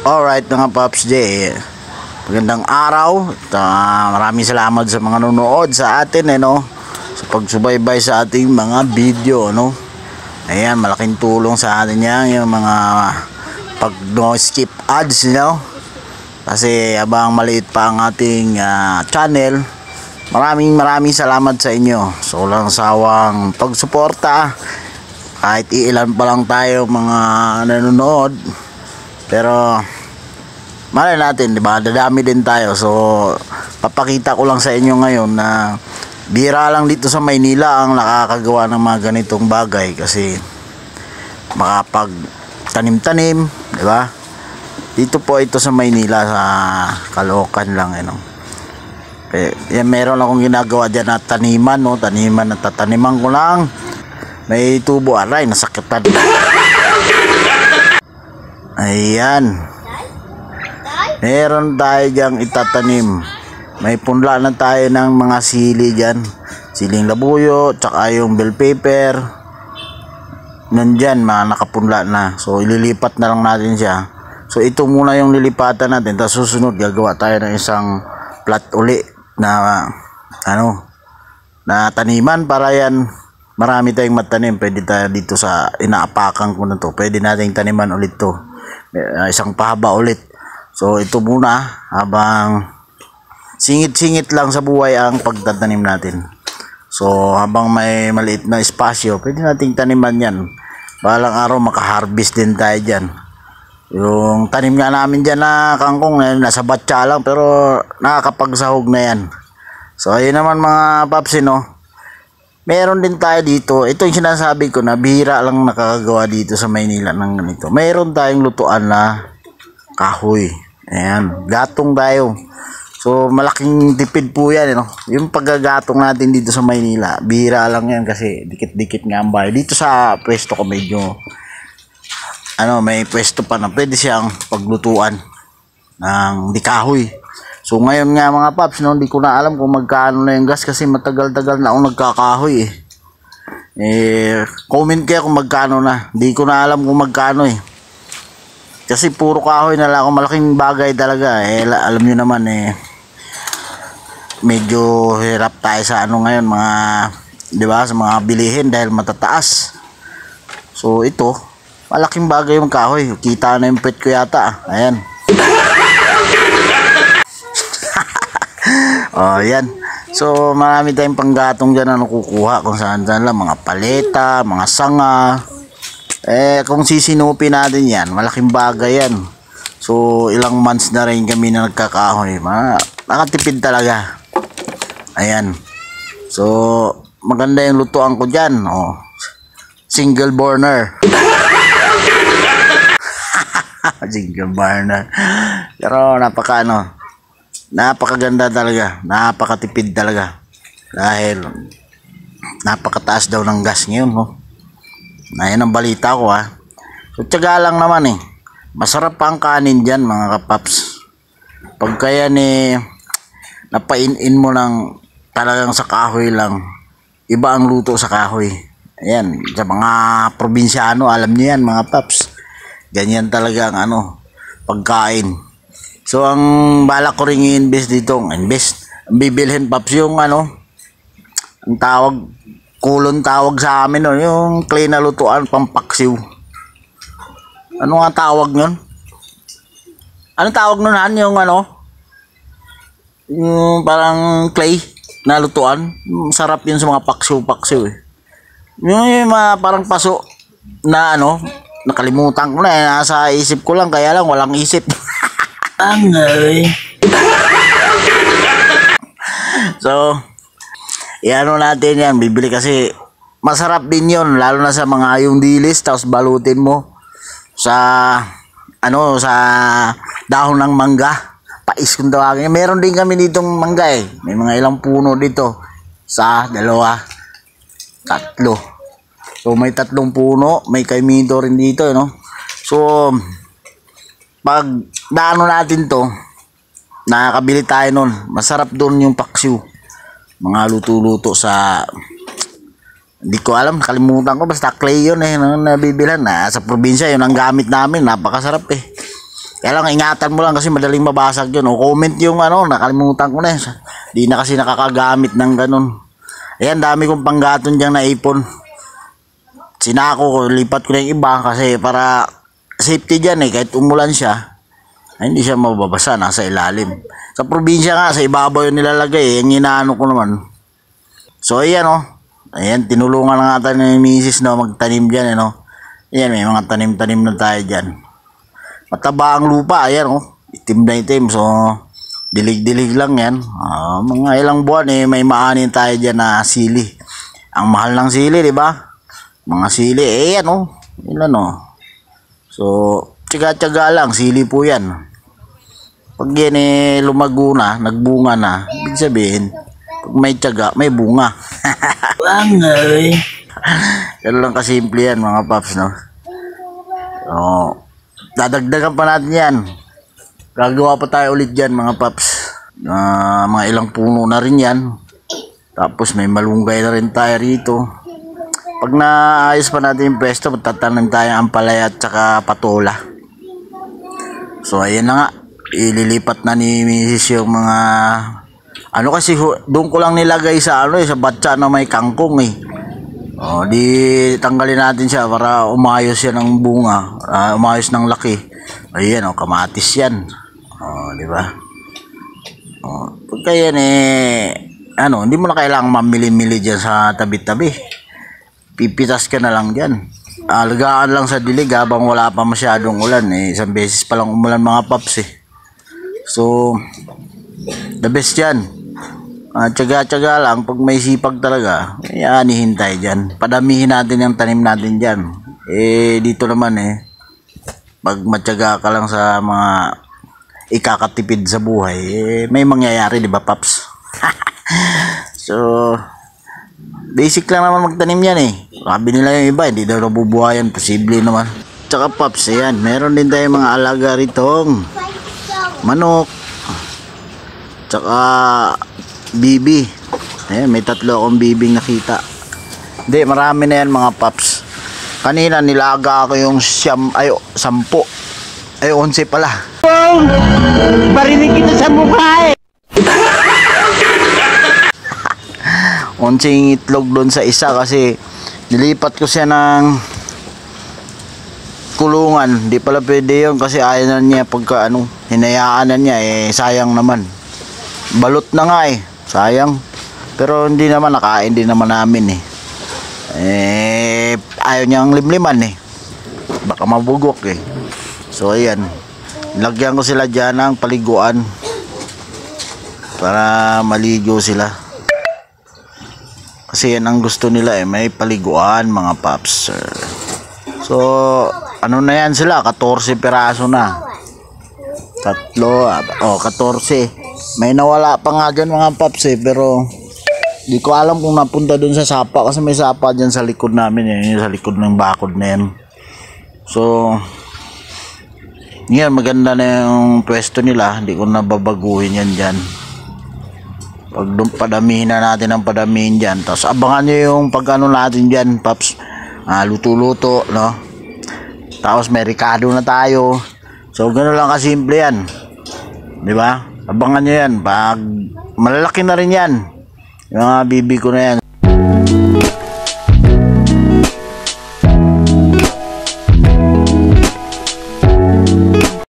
Alright mga Pops J, magandang araw at maraming salamat sa mga nanonood sa atin sa pagsubaybay sa ating mga video Ayan, malaking tulong sa atin yan yung mga pag no skip ads kasi habang maliit pa ang ating channel. Maraming salamat sa inyo. So walang sawang pagsuporta kahit ilan pa lang tayo mga nanonood. Pero malay natin, diba? Dadami din tayo. So papakita ko lang sa inyo ngayon na bira lang dito sa Maynila ang nakakagawa ng mga ganitong bagay, kasi makapag tanim-tanim, diba? Dito po ito sa Maynila, sa Caloocan lang yan, meron akong ginagawa dyan na taniman, taniman na tataniman ko lang. May tubo, aray, nasakitan. Ayan, meron tayo dyang itatanim. May punla na tayo ng mga sili dyan, siling labuyo, tsaka yung bell pepper nandyan, mga nakapunla na. So ililipat na lang natin siya. So ito muna yung lilipatan natin, tapos susunod gagawa tayo ng isang plot uli na na taniman, para yan marami tayong matanim. Pwede tayo dito sa inaapakan ko na to, pwede nating taniman ulit to, isang pahaba ulit. So ito muna, habang singit-singit lang sa buhay ang pagtatanim natin. So habang may maliit na espasyo, pwede nating taniman yan. Balang araw makaharvest din tayo dyan. Yung tanim nga namin dyan na kangkong, nasa batya lang, pero nakakapagsahog na yan. So ayun naman mga paps, meron din tayo dito. Ito yung sinasabi ko na bihira lang nakakagawa dito sa Maynila ng ganito. Meron tayong lutuan na kahoy. Ayan, gatong tayo. So malaking tipid po yan, yung paggagatong natin dito sa Maynila. Bihira lang yan kasi dikit-dikit nga ang bahay. Dito sa pwesto ko medyo may pwesto pa na pwede siyang paglutuan ng di kahoy. So ngayon nga mga paps, hindi ko na alam kung magkano na yung gas, kasi matagal-tagal na akong nagkakahoy comment kayo kung magkano na. Hindi ko na alam kung magkano kasi puro kahoy na lang ako. Malaking bagay talaga alam nyo naman medyo hirap tayo sa ngayon mga, diba, sa mga bilihin dahil matataas. So ito, malaking bagay yung kahoy. Kita na yung pet ko yata. Ayan. Oh, yan. So marami tayong panggatong dyan na nakukuha kung saan lang, mga paleta, mga sanga. Kung sisinupin natin yan, malaking bagay yan. So ilang months na rin kami na nagkakahoy. Nakatipid talaga. Ayan. So maganda yung lutuan ko dyan. Single burner. Single burner. Pero napakaganda talaga. Napakatipid talaga. Dahil napakataas daw ng gas ngayon. Ayan ang balita ko So tiyaga lang naman Masarap pa ang kanin dyan mga kapaps. Pagka yan napain-in mo ng talagang sa kahoy lang, iba ang luto sa kahoy. Ayan, sa mga probinsyano, alam niyo yan mga paps. Ganyan talaga ang pagkain. So ang balak ko rin i-invest dito, ang bibilhin paps yung ang tawag, kulon tawag sa amin yung clay na lutuan, pampaksiw. Ano nga tawag nun? Anong tawag nun yung yung parang clay na lutuan? Sarap yun sa mga paksiw yung mga parang paso na nakalimutan ko na nasa isip ko lang, kaya lang walang isip. Angay. So natin yan, bibili kasi masarap din yun, lalo na sa mga yung dilis, tapos balutin mo sa sa dahon ng mangga, pais kung tawagin. Meron din kami ditong mangga may mga ilang puno dito, dalawa, tatlo. So may 3 puno, may kaimito rin dito So pag natin to, nakakabili tayo nun. Masarap doon yung paksiw, mga luto-luto sa Hindi ko alam, nakalimutan ko, basta clay yun nabibilhan na sa probinsya, yun ang gamit namin, napakasarap Kaya lang ingatan mo lang kasi madaling mabasag yun. O comment yung ano, nakalimutan ko na. Di na kasi nakakagamit ng ganun. Ayan, dami kong panggaton diyang naipon. Sinako ko, lipat ko na yung iba kasi para safety dyan eh. Kahit umulan siya, ay, hindi siya mababasa, nasa ilalim. Sa probinsya nga, sa ibabaw yung nilalagay eh. Yung inaano ko naman. So ayan oh. Ayan, tinulungan na nga tayo ni Mrs. no, magtanim dyan eh no. Ayan, may mga tanim-tanim na tayo dyan. Mataba ang lupa, ayan oh. Itim na itim, so dilig-dilig lang yan. Mga ilang buwan eh, may maanin tayo dyan na sili. Ang mahal ng sili, di ba? Mga sili, eh yan oh. Ilan oh. So, tiyaga-tiyaga lang, sili po yan. Pag yan eh lumago na, nagbunga na, ibig sabihin, pag may tiyaga, may bunga. Bangay. Ganun lang kasimple yan mga paps, no? So, dadagdagan pa natin yan. Gagawa pa tayo ulit dyan mga paps. Mga ilang puno na rin yan. Tapos may malunggay na rin tayo rito. Pag naayos pa natin yung pwesto, magtatanim tayo ang ampalaya at saka patola. So ayan na nga, ililipat na ni Mrs. yung mga ano kasi doon ko lang nilagay sa ano sa batsa na may kangkong eh. Di tanggalin natin siya para umayos yan ng bunga, umayos ng laki. Ayan kamatis yan. Di ba? Pagka yan hindi mo na kailangang mamili-mili diyan sa tabi-tabi. Pipitas ka na lang diyan. Alagaan lang sa dilig habang wala pa masyadong ulan isang beses pa lang umulan mga paps eh. So the best yan. Tiyaga-tiyaga lang pag may sipag talaga. Aanihin tayo dyan. Padamihin natin yung tanim natin dyan. Dito naman pag matyaga ka lang sa mga ikakatipid sa buhay may mangyayari, di ba paps? So basic lang naman magtanim yan sabi nila yung iba hindi daw nabubuhayan, posible naman. Tsaka paps, ayan, meron din tayong mga alaga ritong manok tsaka bibi. Ayan, may 3 akong bibing nakita. Hindi, marami na yan mga paps. Kanina nilaga ako yung 10 ay 11 pala. Barinig kita sa mukha Onsing itlog doon sa isa kasi nilipat ko siya ng kulungan. Di pala pwede yun kasi ayaw na niya pagka hinayaan na niya sayang naman. Balot na nga sayang. Pero hindi naman, nakain din naman namin ayaw niyang limliman baka mabugok So ayan, lagyan ko sila dyan ng paliguan para maligo sila. Kasi yan ang gusto nila may paliguan mga paps. So ano na yan sila, 14 piraso na. 3, 14. May nawala pa nga dyan mga paps pero di ko alam kung napunta dun sa sapa kasi may sapa dyan sa likod namin sa likod ng bakod na yan. So yan, maganda na yung pwesto nila, hindi ko nababaguhin yan dyan. Pag padamihin na natin ang padamihin dyan, tapos abangan nyo yung pag natin dyan paps, luto-luto no, tapos may ricado na tayo. So gano'n lang kasimple yan, di ba? Abangan nyo yan pag malalaki na rin yan yung mga bibi ko na yan.